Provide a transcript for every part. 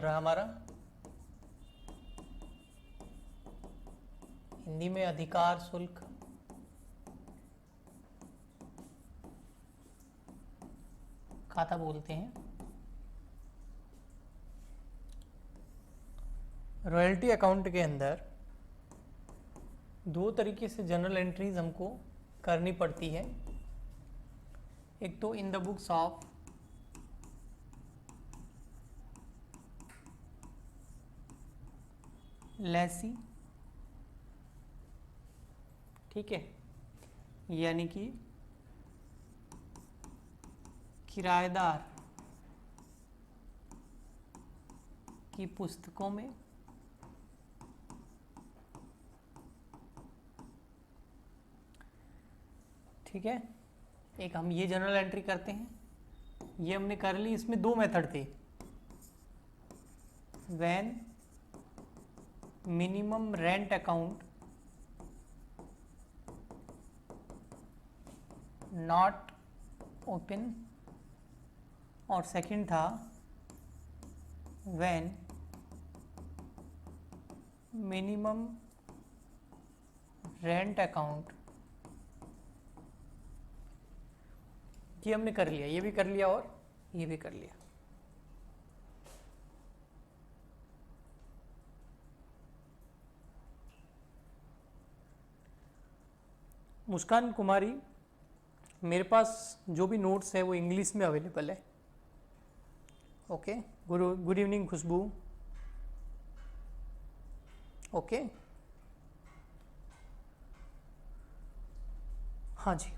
रहा है हमारा, हिंदी में अधिकार शुल्क। खाता बोलते हैं। रॉयल्टी अकाउंट के अंदर दो तरीके से जर्नल एंट्रीज हमको करनी पड़ती है। एक तो इन द बुक्स ऑफ लेसी, ठीक है, यानी कि किराएदार की पुस्तकों में, ठीक है। एक हम ये जर्नल एंट्री करते हैं, ये हमने कर ली। इसमें दो मेथड थे, when minimum rent account not open, और सेकंड था व्हेन मिनिमम रेंट अकाउंट। ये हमने कर लिया, ये भी कर लिया और ये भी कर लिया। मुस्कान कुमारी, मेरे पास जो भी नोट्स है वो इंग्लिश में अवेलेबल है। Okay, good evening Khushbu. Okay, हाँ जी।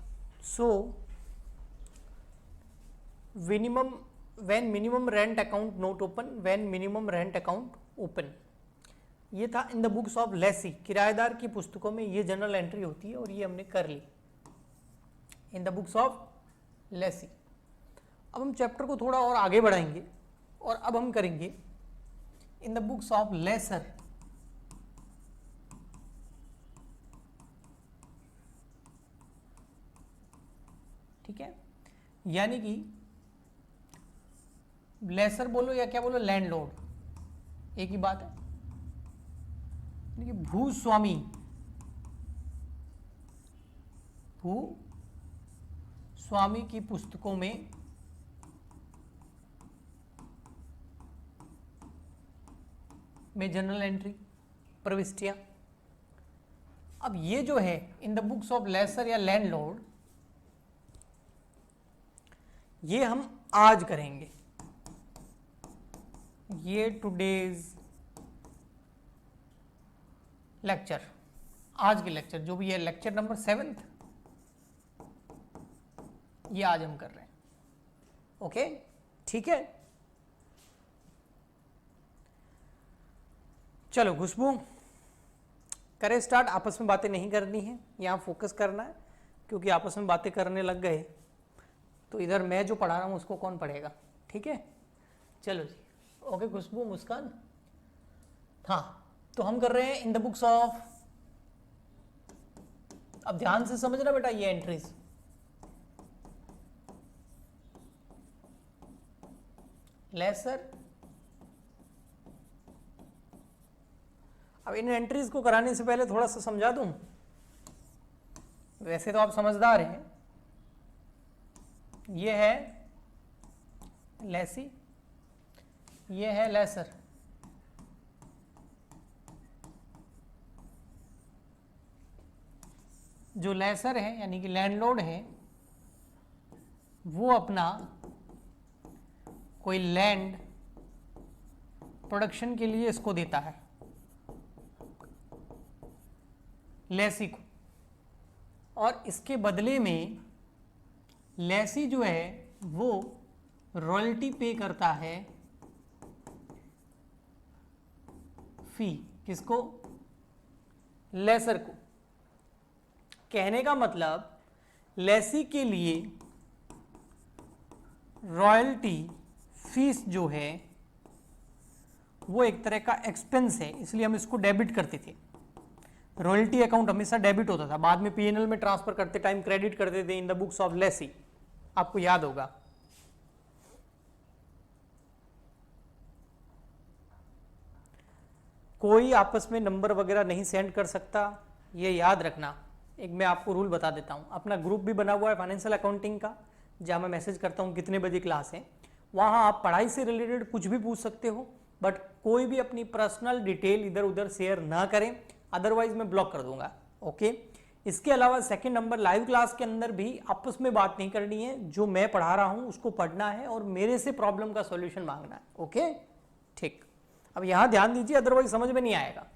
So minimum, when minimum rent account not open, when minimum rent account open, ये था in the books of lessee. किराएदार की पुस्तकों में ये जनरल एंट्री होती है और ये हमने कर ली in the books of lessee. अब हम चैप्टर को थोड़ा और आगे बढ़ाएंगे और अब हम करेंगे in the books of lessor. ठीक है, यानी कि लेसर बोलो या क्या बोलो, लैंडलॉर्ड, एक ही बात है। यानी कि भूस्वामी, भूस्वामी की पुस्तकों में जनरल एंट्री, प्रविष्टियां। अब ये जो है in the books of lessor या लैंडलॉर्ड, ये हम आज करेंगे। ये टुडेज लेक्चर, आज के लेक्चर जो भी है, लेक्चर नंबर 7, ये आज हम कर रहे हैं। ओके, ठीक है। चलो खुशबू, करें स्टार्ट। आपस में बातें नहीं करनी है, यहाँ फोकस करना है, क्योंकि आपस में बातें करने लग गए तो इधर मैं जो पढ़ा रहा हूँ उसको कौन पढ़ेगा। ठीक है, चलो जी। ओके खुशबू, मुस्कान, हाँ, तो हम कर रहे हैं इन द बुक्स ऑफ। अब ध्यान से समझना बेटा ये एंट्रीज। लेसर, अब इन एंट्रीज को कराने से पहले थोड़ा सा समझा दूं। वैसे तो आप समझदार हैं। ये है लेसी, ये है लेसर। जो लेसर है यानी कि लैंडलॉर्ड है, वो अपना कोई लैंड प्रोडक्शन के लिए इसको देता है, लेसी को, और इसके बदले में लेसी जो है वो रॉयल्टी पे करता है, फी, किसको, लेसर को। कहने का मतलब लेसी के लिए रॉयल्टी फीस जो है वो एक तरह का एक्सपेंस है, इसलिए हम इसको डेबिट करते थे। रॉयल्टी अकाउंट हमेशा डेबिट होता था, बाद में पीएनएल में ट्रांसफर करते टाइम क्रेडिट करते थे in the books of Lesi, आपको याद होगा। कोई आपस में नंबर वगैरह नहीं सेंड कर सकता, ये याद रखना। एक मैं आपको रूल बता देता हूँ। अपना ग्रुप भी बना हुआ है फाइनेंशियल अकाउंटिंग का, जहाँ मैं मैसेज करता हूँ कितने बजे क्लास है। वहाँ आप पढ़ाई से रिलेटेड कुछ भी पूछ सकते हो, बट कोई भी अपनी पर्सनल डिटेल इधर उधर शेयर ना करें, अदरवाइज मैं ब्लॉक कर दूंगा। ओके। इसके अलावा सेकंड नंबर, लाइव क्लास के अंदर भी आपस में बात नहीं करनी है, जो मैं पढ़ा रहा हूँ उसको पढ़ना है और मेरे से प्रॉब्लम का सॉल्यूशन मांगना है। ओके, ठीक। अब यहां ध्यान दीजिए, अदरवाइज समझ में नहीं आएगा।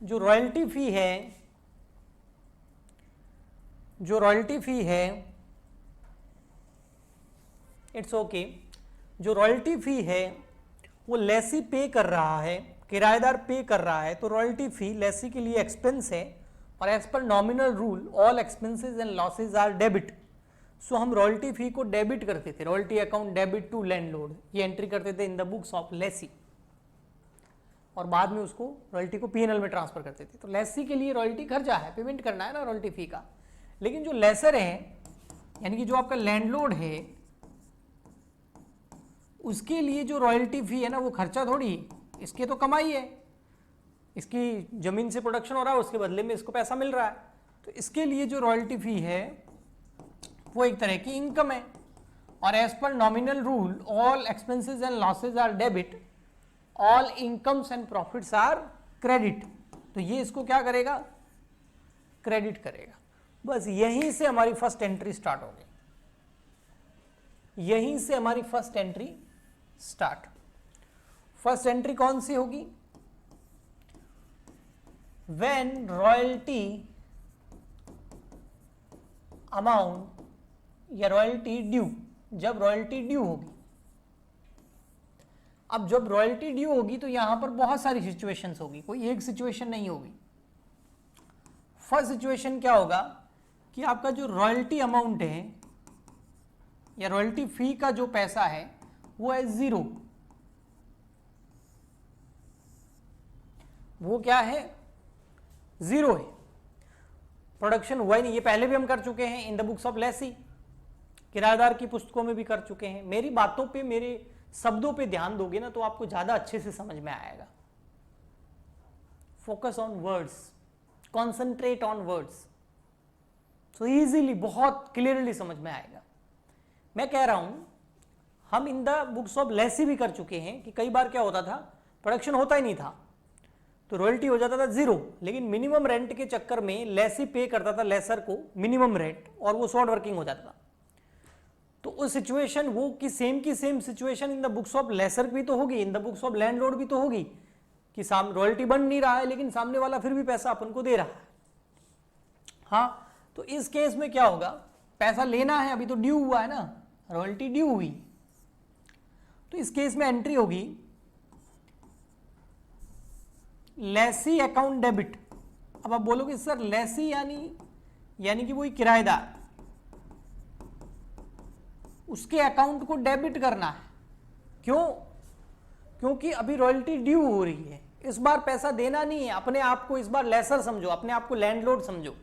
जो रॉयल्टी फी है, इट्स ओके। जो रॉयल्टी फी है वो लेसी पे कर रहा है, किराएदार पे कर रहा है, तो रॉयल्टी फी लेसी के लिए एक्सपेंस है और as per nominal rule all expenses and losses are debit. So हम रॉयल्टी फी को डेबिट करते थे, royalty account debit to landlord, ये एंट्री करते थे in the books of lessee, और बाद में उसको रॉयल्टी को पीएनएल में ट्रांसफर करते थे। तो लेसी के लिए रॉयल्टी खर्चा है, पेमेंट करना है ना रॉयल्टी फी का। लेकिन जो लेसर है, यानी कि जो आपका लैंडलॉर्ड है, उसके लिए जो रॉयल्टी फी है ना, वो खर्चा थोड़ी, इसके तो कमाई है, इसकी जमीन से प्रोडक्शन हो रहा है, उसके बदले में इसको पैसा मिल रहा है। तो इसके लिए जो रॉयल्टी फी है वो एक तरह की इनकम है, और as per nominal rule all expenses and losses are debit, all incomes and profits are credit. तो ये इसको क्या करेगा, क्रेडिट करेगा। बस यहीं से हमारी फर्स्ट एंट्री स्टार्ट होगी, यहीं से हमारी first entry start. First entry कौन सी होगी, व्हेन रॉयल्टी अमाउंट या रॉयल्टी ड्यू, जब रॉयल्टी ड्यू होगी। अब जब रॉयल्टी ड्यू होगी तो यहां पर बहुत सारी सिचुएशंस होगी, कोई एक सिचुएशन नहीं होगी। फर्स्ट सिचुएशन क्या होगा कि आपका जो रॉयल्टी अमाउंट है या रॉयल्टी फी का जो पैसा है वो है 0। वो क्या है, 0 है, प्रोडक्शन हुआ ही नहीं। ये पहले भी हम कर चुके हैं इन द बुक्स ऑफ लेसी, किराएदार की पुस्तकों में भी कर चुके हैं। मेरी बातों पे, मेरे शब्दों पे ध्यान दोगे ना तो आपको ज्यादा अच्छे से समझ में आएगा। Focus on words, concentrate on words, so easily, बहुत क्लियरली समझ में आएगा। मैं कह रहा हूं हम इन द बुक्स ऑफ लेसी भी कर चुके हैं कि कई बार क्या होता था, प्रोडक्शन होता ही नहीं था तो रॉयल्टी हो जाता था 0, लेकिन मिनिमम रेंट के चक्कर में लेसी पे करता था लेसर को मिनिमम रेंट, और वो शॉर्ट वर्किंग हो जाता था। तो उस सिचुएशन, वो की same situation in the books of lessor भी तो होगी, in the books of landlord भी तो होगी, कि रॉयल्टी बन नहीं रहा है लेकिन सामने वाला फिर भी पैसा अपन को दे रहा है। हाँ, तो इस केस में क्या होगा, पैसा लेना है, अभी तो ड्यू हुआ है ना, रॉयल्टी ड्यू हुई, तो इस केस में एंट्री होगी लेसी अकाउंट डेबिट। अब आप बोलोगे सर लेसी यानी कि वही किराएदार, उसके अकाउंट को डेबिट करना है। क्यों? क्योंकि अभी रॉयल्टी ड्यू हो रही है, इस बार पैसा देना नहीं है। अपने आप को इस बार लेसर समझो, अपने आप को लैंडलॉर्ड समझो,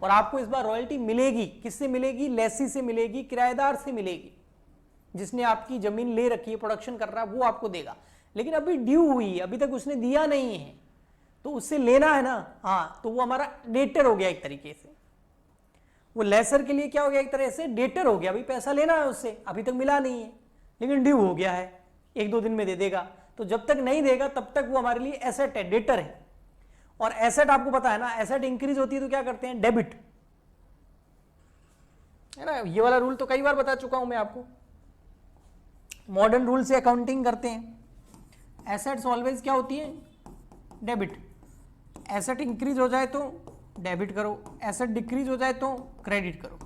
और आपको इस बार रॉयल्टी मिलेगी। किससे मिलेगी? लेसी से मिलेगी, किराएदार से मिलेगी, जिसने आपकी जमीन ले रखी है, प्रोडक्शन कर रहा है, वो आपको देगा। लेकिन अभी ड्यू हुई है, अभी तक उसने दिया नहीं है, तो उससे लेना है ना। हाँ, तो वो हमारा डेटर हो गया एक तरीके से। वो लेसर के लिए क्या हो गया, एक तरह से डेटर हो गया, अभी पैसा लेना है उससे, अभी तक मिला नहीं है लेकिन ड्यू हो गया है, 1-2 दिन में दे देगा। तो जब तक नहीं देगा तब तक वो हमारे लिए एसेट है, डेटर है। और एसेट आपको पता है ना, एसेट इंक्रीज होती है तो क्या करते हैं, डेबिट, है ना। ये वाला रूल तो कई बार बता चुका हूं मैं आपको, मॉडर्न रूल से अकाउंटिंग करते हैं। एसेट्स ऑलवेज क्या होती है, डेबिट। एसेट इंक्रीज हो जाए तो डेबिट करो, एसेट डिक्रीज हो जाए तो क्रेडिट करो।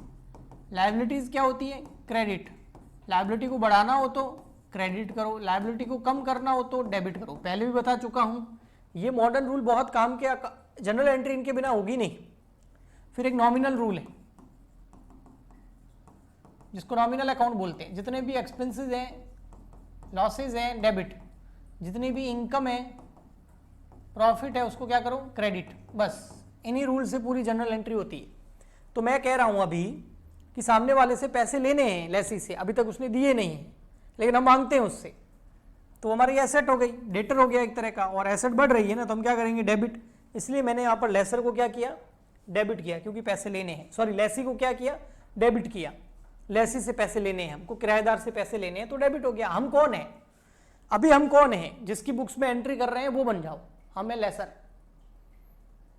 लायबिलिटीज क्या होती है, क्रेडिट। लायबिलिटी को बढ़ाना हो तो क्रेडिट करो, लायबिलिटी को कम करना हो तो डेबिट करो। पहले भी बता चुका हूं, ये मॉडर्न रूल बहुत काम के, जनरल एंट्री इनके बिना होगी नहीं। फिर एक नॉमिनल रूल है जिसको नॉमिनल अकाउंट बोलते हैं। जितने भी एक्सपेंसेस हैं, लॉसेज हैं, डेबिट। जितनी भी इनकम है, प्रॉफिट है, उसको क्या करो, क्रेडिट। बस इन्हीं रूल से पूरी जनरल एंट्री होती है। तो मैं कह रहा हूं अभी कि सामने वाले से पैसे लेने हैं लेसी से, अभी तक उसने दिए नहीं है, लेकिन हम मांगते हैं उससे, तो हमारी एसेट हो गई, डेटर हो गया एक तरह का, और एसेट बढ़ रही है ना, तो हम क्या करेंगे, डेबिट। इसलिए मैंने यहाँ पर लेसर को क्या किया, डेबिट किया, क्योंकि पैसे लेने हैं। सॉरी, लेसी को क्या किया, डेबिट किया। लेसी से पैसे लेने हैं हमको, किराएदार से पैसे लेने हैं, तो डेबिट हो गया। हम कौन है अभी, हम कौन है, जिसकी बुक्स में एंट्री कर रहे हैं वो बन जाओ, हम है लेसर,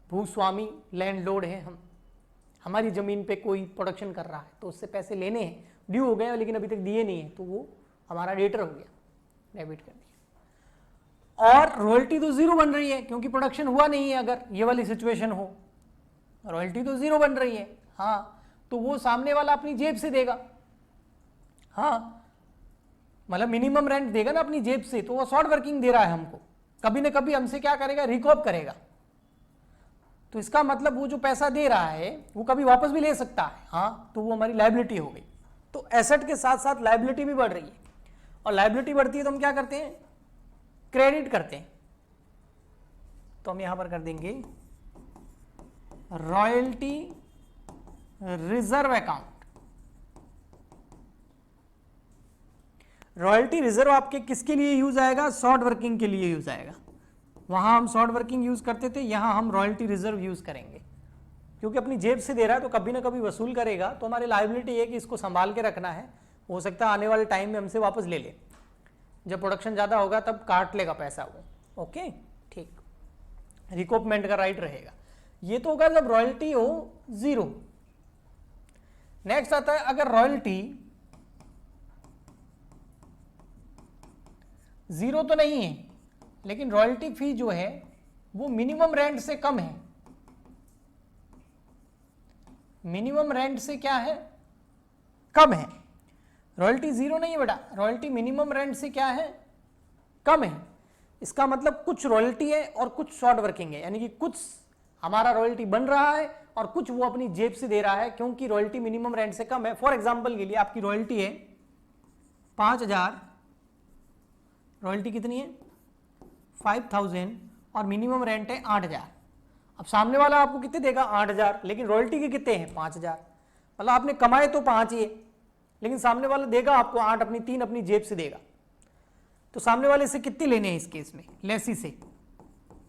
भूस्वामी, लैंडलॉर्ड है हम। हमारी जमीन पे कोई प्रोडक्शन कर रहा है तो उससे पैसे लेने हैं, ड्यू हो गए लेकिन अभी तक दिए नहीं है, तो वो हमारा डेटर हो गया, डेबिट कर दिया। और रॉयल्टी तो जीरो बन रही है क्योंकि प्रोडक्शन हुआ नहीं है। अगर ये वाली सिचुएशन हो, रॉयल्टी तो जीरो बन रही है, हाँ, तो वो सामने वाला अपनी जेब से देगा, हाँ, मतलब मिनिमम रेंट देगा ना अपनी जेब से, तो वो शॉर्ट वर्किंग दे रहा है हमको, कभी ना कभी हमसे क्या करेगा, रिकॉप करेगा। तो इसका मतलब वो जो पैसा दे रहा है वो कभी वापस भी ले सकता है, हाँ, तो वो हमारी लायबिलिटी हो गई। तो एसेट के साथ साथ लायबिलिटी भी बढ़ रही है, और लायबिलिटी बढ़ती है तो हम क्या करते हैं, क्रेडिट करते हैं। तो हम यहां पर कर देंगे royalty reserve account. Royalty reserve आपके किसके लिए यूज आएगा, शॉर्ट वर्किंग के लिए यूज आएगा। वहां हम शॉर्ट वर्किंग यूज करते थे, यहां हम रॉयल्टी रिजर्व यूज करेंगे, क्योंकि अपनी जेब से दे रहा है तो कभी ना कभी वसूल करेगा। तो हमारी लायबिलिटी है कि इसको संभाल के रखना है, हो सकता है आने वाले टाइम में हमसे वापस ले ले, जब प्रोडक्शन ज्यादा होगा तब काट लेगा पैसा वो। ओके, ठीक, रिकॉपमेंट का राइट रहेगा। ये तो होगा जब रॉयल्टी हो जीरो। नेक्स्ट आता है अगर रॉयल्टी जीरो तो नहीं है, लेकिन रॉयल्टी फी जो है वो मिनिमम रेंट से कम है। मिनिमम रेंट से क्या है, कम है। रॉयल्टी जीरो नहीं है बेटा, रॉयल्टी मिनिमम रेंट से क्या है, कम है। इसका मतलब कुछ रॉयल्टी है और कुछ शॉर्ट वर्किंग है, यानी कि कुछ हमारा रॉयल्टी बन रहा है और कुछ वो अपनी जेब से दे रहा है, क्योंकि रॉयल्टी मिनिमम रेंट से कम है। फॉर एग्जांपल के लिए आपकी रॉयल्टी है 5000, रॉयल्टी कितनी है 5000 और मिनिमम रेंट है 8000। अब सामने वाला आपको कितने देगा 8000, लेकिन रॉयल्टी के कितने हैं 5000, मतलब आपने कमाए तो 5 ही है, लेकिन सामने वाला देगा आपको 8, अपनी 3 अपनी जेब से देगा। तो सामने वाले से कितने लेने हैं इस केस में, लेसी से,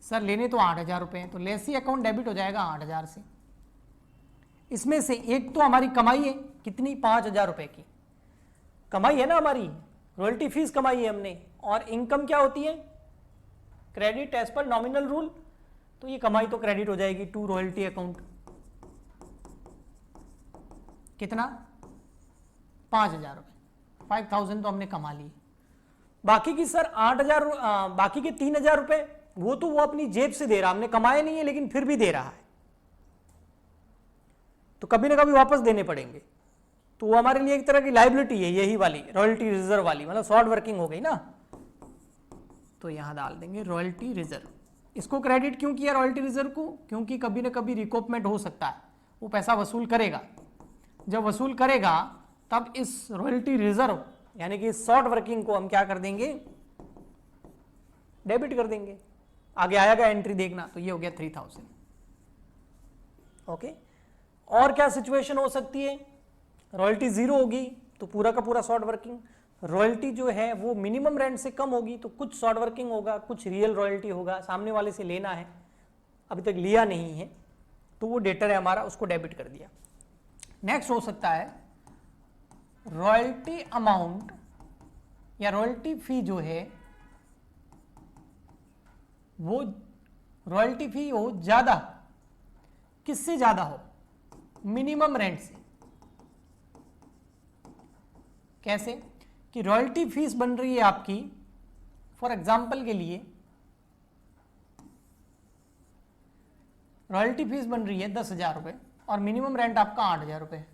सर लेने तो 8000 रुपए हैं, तो लेसी अकाउंट डेबिट हो जाएगा 8000 से। इसमें से एक तो हमारी कमाई है कितनी, 5000 रुपए की कमाई है ना हमारी, रॉयल्टी फीस कमाई है हमने, और इनकम क्या होती है, credit as per nominal rule, तो ये कमाई तो क्रेडिट हो जाएगी टू रॉयल्टी अकाउंट। कितना 5000 रुपए, 5000 तो हमने कमा ली। बाकी की सर 8000, बाकी के 3000 रुपए वो तो वो अपनी जेब से दे रहा, हमने कमाए नहीं है लेकिन फिर भी दे रहा है, तो कभी ना कभी वापस देने पड़ेंगे। तो वो हमारे लिए एक तरह की लायबिलिटी है, यही वाली रॉयल्टी रिजर्व वाली, मतलब शॉर्ट वर्किंग हो गई ना। तो यहां डाल देंगे रॉयल्टी रिजर्व। इसको क्रेडिट क्यों किया रॉयल्टी रिजर्व को, क्योंकि कभी ना कभी रिकॉपमेंट हो सकता है, वो पैसा वसूल करेगा। जब वसूल करेगा तब इस रॉयल्टी रिजर्व यानी कि शॉर्ट वर्किंग को हम क्या कर देंगे, डेबिट कर देंगे। आगे आएगा एंट्री देखना, तो ये हो गया 3000। ओके, और क्या सिचुएशन हो सकती है, रॉयल्टी जीरो होगी तो पूरा का पूरा शॉर्ट वर्किंग, रॉयल्टी जो है वो मिनिमम रेंट से कम होगी तो कुछ शॉर्ट वर्किंग होगा, कुछ रियल रॉयल्टी होगा, सामने वाले से लेना है, अभी तक लिया नहीं है, तो वो डेटर है हमारा, उसको डेबिट कर दिया। नेक्स्ट हो सकता है रॉयल्टी अमाउंट या रॉयल्टी फी जो है वो रॉयल्टी फी हो ज्यादा, किससे ज्यादा हो, मिनिमम रेंट से। कैसे कि रॉयल्टी फीस बन रही है आपकी, फॉर एग्जांपल के लिए रॉयल्टी फीस बन रही है 10,000 रुपए और मिनिमम रेंट आपका 8,000 रुपए है,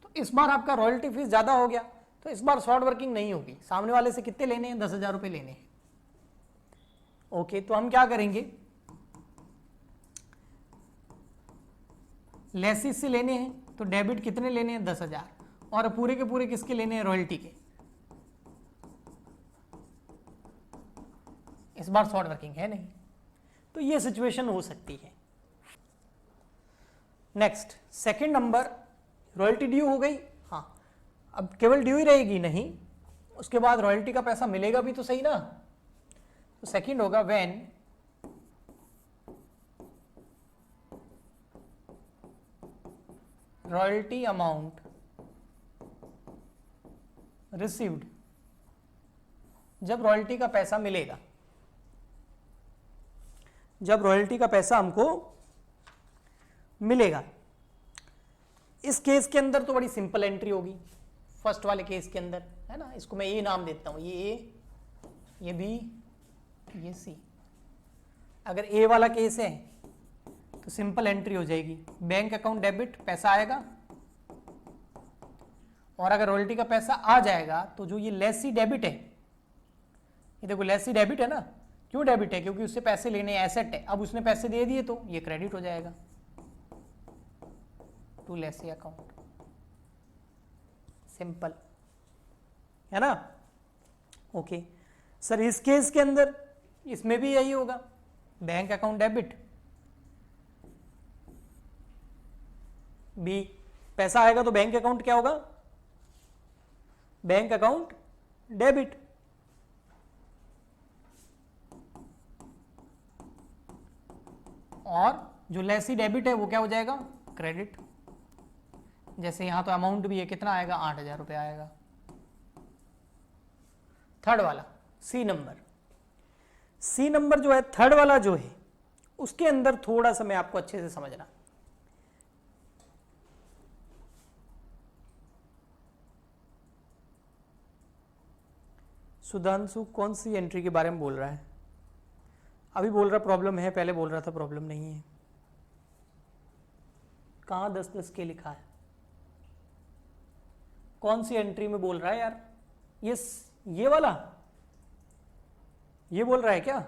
तो इस बार आपका रॉयल्टी फीस ज्यादा हो गया, तो इस बार शॉर्ट वर्किंग नहीं होगी। सामने वाले से कितने लेने हैं, 10,000 रुपए लेने हैं। ओके, तो हम क्या करेंगे, लेसिस से लेने हैं तो डेबिट कितने लेने हैं 10,000, और पूरे के पूरे किसके लेने हैं, रॉयल्टी के। इस बार शॉर्ट वर्किंग है नहीं, तो ये सिचुएशन हो सकती है। Next second number, royalty due हो गई, हाँ, अब केवल ड्यू ही रहेगी नहीं, उसके बाद रॉयल्टी का पैसा मिलेगा भी तो सही ना, तो सेकंड होगा व्हेन रॉयल्टी अमाउंट रिसीव्ड, जब रॉयल्टी का पैसा मिलेगा, जब रॉयल्टी का पैसा हमको मिलेगा। इस केस के अंदर तो बड़ी सिंपल एंट्री होगी, फर्स्ट वाले केस के अंदर, है ना। इसको मैं ए नाम देता हूं, ये ए, ये बी, ये सी। अगर ए वाला केस है तो सिंपल एंट्री हो जाएगी, बैंक अकाउंट डेबिट, पैसा आएगा, और अगर रॉयल्टी का पैसा आ जाएगा तो जो ये लेसी डेबिट है, ये देखो लेसी डेबिट है ना, क्यों डेबिट है? क्योंकि उससे पैसे लेने एसेट है, अब उसने पैसे दे दिए तो ये क्रेडिट हो जाएगा टू लेसी अकाउंट। सिंपल है ना। ओके सर, इस केस के अंदर इसमें भी यही होगा, बैंक अकाउंट डेबिट, बी पैसा आएगा तो बैंक अकाउंट क्या होगा? Bank account debit. और जो लेसी डेबिट है वो क्या हो जाएगा? क्रेडिट। जैसे यहां तो अमाउंट भी है, कितना आएगा? 8,000 रुपये आएगा। थर्ड वाला सी नंबर, सी नंबर जो है थर्ड वाला जो है उसके अंदर थोड़ा सा मैं आपको अच्छे से समझना। सुधांशु कौन सी एंट्री के बारे में बोल रहा है? अभी बोल रहा प्रॉब्लम है, पहले बोल रहा था प्रॉब्लम नहीं है। कहां 10-10 के लिखा है? कौन सी एंट्री में बोल रहा है यार? ये वाला, ये बोल रहा है क्या?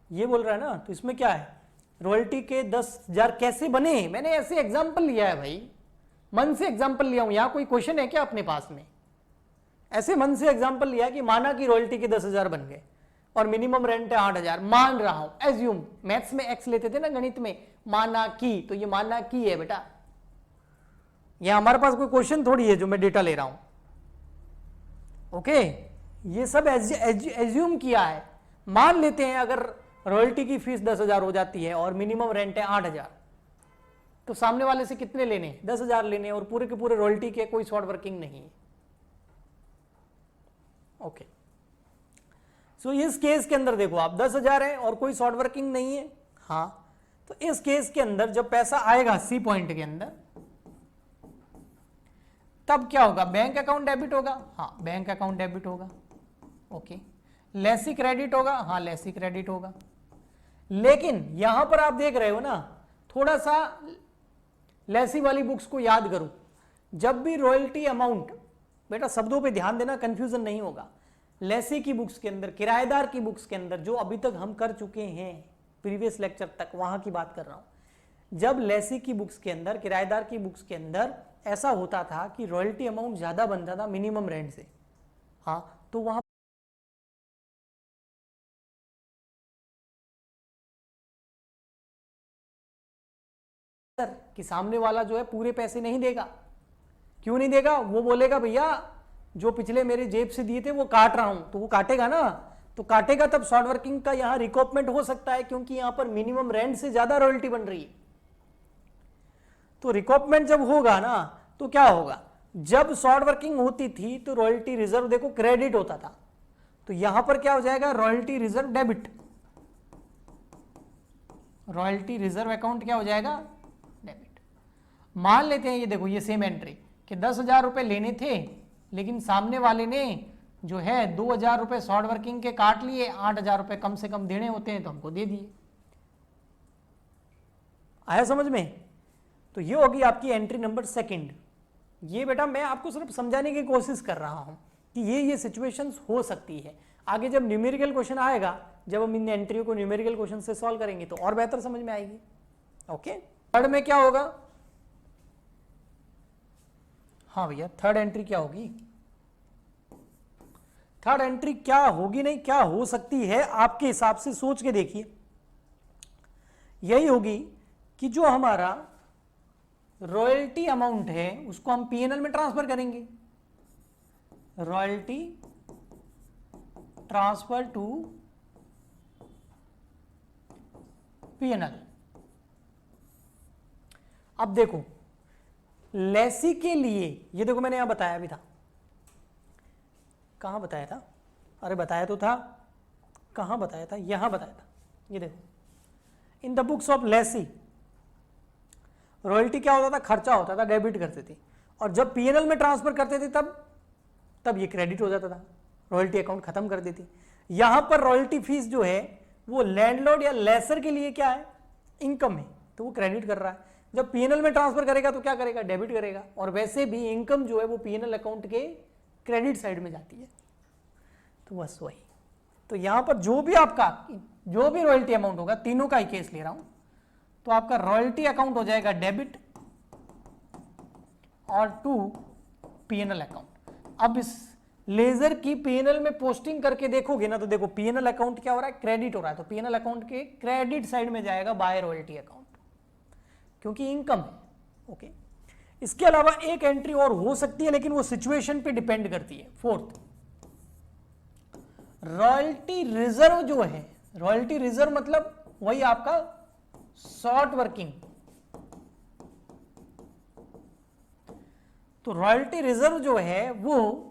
ये बोल रहा है ना, तो इसमें क्या है? रॉयल्टी के 10,000 कैसे बने? मैंने ऐसे एग्जाम्पल लिया है भाई, मन से एग्जाम्पल लिया हूं। यहां कोई क्वेश्चन है क्या अपने पास में? ऐसे मन से एग्जाम्पल लिया कि माना कि रॉयल्टी के 10,000 बन गए और मिनिमम रेंट है 8,000, मान रहा हूं, एज्यूम। मैथ्स में एक्स लेते थे ना गणित में, माना की, तो ये माना की है बेटा। यह हमारे पास कोई क्वेश्चन थोड़ी है जो मैं डेटा ले रहा हूं। ओके, ये सब एज्यूम किया है। मान लेते हैं अगर रॉयल्टी की फीस 10,000 हो जाती है और मिनिमम रेंट है 8,000, तो सामने वाले से कितने लेने? 10,000 लेने, और पूरे के पूरे रॉयल्टी के, कोई शॉर्ट वर्किंग नहीं है। ओके, सो इस केस के अंदर देखो आप 10,000 है और कोई शॉर्ट वर्किंग नहीं है। हाँ, तो इस केस के अंदर जब पैसा आएगा सी पॉइंट के अंदर, तब क्या होगा? बैंक अकाउंट डेबिट होगा। हाँ, बैंक अकाउंट डेबिट होगा। ओके, लेसी क्रेडिट होगा। हाँ, लेसी क्रेडिट होगा। लेकिन यहां पर आप देख रहे हो ना, थोड़ा सा लेसी वाली बुक्स को याद करो। जब भी रॉयल्टी अमाउंट, बेटा शब्दों पे ध्यान देना, कंफ्यूजन नहीं होगा। लेसी की बुक्स के अंदर, किराएदार की बुक्स के अंदर, जो अभी तक हम कर चुके हैं प्रीवियस लेक्चर तक, वहां की बात कर रहा हूं। जब लेसी की बुक्स के अंदर, किराएदार की बुक्स के अंदर ऐसा होता था कि रॉयल्टी अमाउंट ज्यादा बनता था मिनिमम रेंट से, हाँ, तो वहां कि सामने वाला जो है पूरे पैसे नहीं देगा। क्यों नहीं देगा? वो बोलेगा भैया जो पिछले मेरे जेब से दिए थे वो काट रहा हूं, तो वो काटेगा ना, तो काटेगा तब शॉर्ट वर्किंग का यहां रिकॉपमेंट हो सकता है, क्योंकि यहां पर मिनिमम रेंट से ज्यादा रॉयल्टी बन रही है। तो रिकॉपमेंट जब होगा ना, तो क्या होगा? जब शॉर्ट वर्किंग होती थी तो रॉयल्टी रिजर्व देखो क्रेडिट होता था, तो यहां पर क्या हो जाएगा? Royalty reserve debit. Royalty reserve account क्या हो जाएगा? डेबिट। मान लेते हैं ये देखो, ये सेम एंट्री कि 10,000 रुपए लेने थे, लेकिन सामने वाले ने जो है 2,000 रुपए शॉर्ट वर्किंग के काट लिए, 8,000 रुपए कम से कम देने होते हैं तो हमको दे दिए। आया समझ में? तो ये होगी आपकी एंट्री नंबर सेकंड। ये बेटा मैं आपको सिर्फ समझाने की कोशिश कर रहा हूं कि ये सिचुएशंस हो सकती है। आगे जब न्यूमेरिकल क्वेश्चन आएगा, जब हम इन एंट्रियों को न्यूमेरिकल क्वेश्चन से सॉल्व करेंगे तो और बेहतर समझ में आएगी। ओके, थर्ड में क्या होगा? हाँ भैया, थर्ड एंट्री क्या होगी? थर्ड एंट्री क्या होगी, नहीं क्या हो सकती है आपके हिसाब से? सोच के देखिए। यही होगी कि जो हमारा रॉयल्टी अमाउंट है उसको हम पीएनएल में ट्रांसफर करेंगे। Royalty transfer to P&L। अब देखो लेसी के लिए, ये देखो मैंने यहां बताया भी था, कहां बताया था, अरे बताया तो था, कहां बताया था, यहां बताया था, ये देखो इन the books of Lesi royalty क्या होता था, खर्चा होता था, डेबिट करते थे, और जब P&L में ट्रांसफर करते थे तब ये क्रेडिट हो जाता था, रॉयल्टी अकाउंट खत्म कर देती। यहां पर रॉयल्टी फीस जो है वो लैंडलॉर्ड या लेसर के लिए क्या है, इनकम है, तो वो क्रेडिट कर रहा है। जब P&L में ट्रांसफर करेगा तो क्या करेगा, डेबिट करेगा, और वैसे भी इनकम जो है वो P&L अकाउंट के क्रेडिट साइड में जाती है, तो बस वही। तो यहां पर जो भी रॉयल्टी अमाउंट होगा, तीनों का ही केस ले रहा हूं, तो आपका रॉयल्टी अकाउंट हो जाएगा डेबिट और टू P&L अकाउंट। अब इस लेजर की P&L में पोस्टिंग करके देखोगे ना, तो देखो P&L अकाउंट क्या हो रहा है, क्रेडिट हो रहा है, तो P&L अकाउंट के क्रेडिट साइड में जाएगा बाय रॉयल्टी अकाउंट, क्योंकि इनकम है। ओके, इसके अलावा एक एंट्री और हो सकती है, लेकिन वो सिचुएशन पे डिपेंड करती है। फोर्थ, रॉयल्टी रिजर्व जो है, रॉयल्टी रिजर्व मतलब वही आपका शॉर्ट वर्किंग, तो रॉयल्टी रिजर्व जो है वो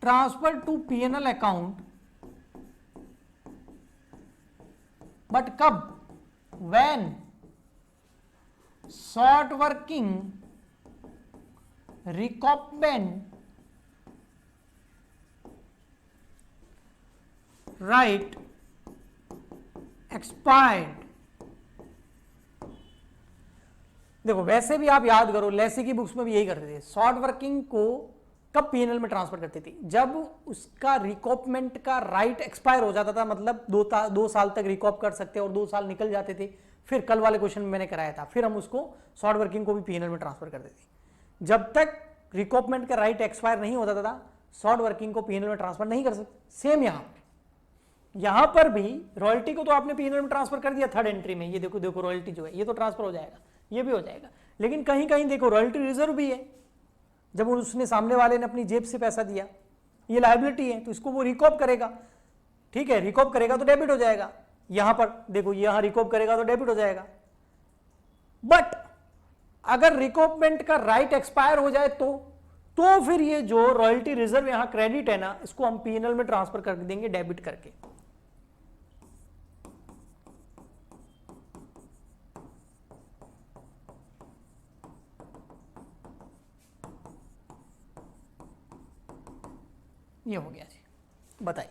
transfer to P&L account, but कब, when short working recoupment right expired. देखो वैसे भी आप याद करो, लेसी की बुक्स में भी यही करते थे, शॉर्ट वर्किंग को कब P&L में ट्रांसफर करती थी, जब उसका रिकॉपमेंट का राइट एक्सपायर हो जाता था, मतलब 2 साल तक रिकॉप कर सकते और 2 साल निकल जाते थे, फिर कल वाले क्वेश्चन में मैंने कराया था, फिर हम उसको शॉर्ट वर्किंग को भी P&L में ट्रांसफर करते थे। जब तक रिकॉपमेंट का राइट एक्सपायर नहीं होता था, शॉर्ट वर्किंग को P&L में ट्रांसफर नहीं कर सकते। सेम यहां पर भी रॉयल्टी को तो आपने P&L में ट्रांसफर कर दिया थर्ड एंट्री में, ये देखो रॉयल्टी जो है ये तो ट्रांसफर हो जाएगा, ये भी हो जाएगा, लेकिन कहीं कहीं देखो रॉयल्टी रिजर्व भी है, जब उसने सामने वाले ने अपनी जेब से पैसा दिया, ये लायबिलिटी है, तो इसको वो रिकॉप करेगा, ठीक है, रिकॉप करेगा तो डेबिट हो जाएगा। यहां पर देखो, यहां रिकॉप करेगा तो डेबिट हो जाएगा, बट अगर रिकॉपमेंट का राइट एक्सपायर हो जाए तो फिर ये जो रॉयल्टी रिजर्व यहां क्रेडिट है ना, इसको हम P&L में ट्रांसफर कर देंगे डेबिट करके। ये हो गया जी, बताइए।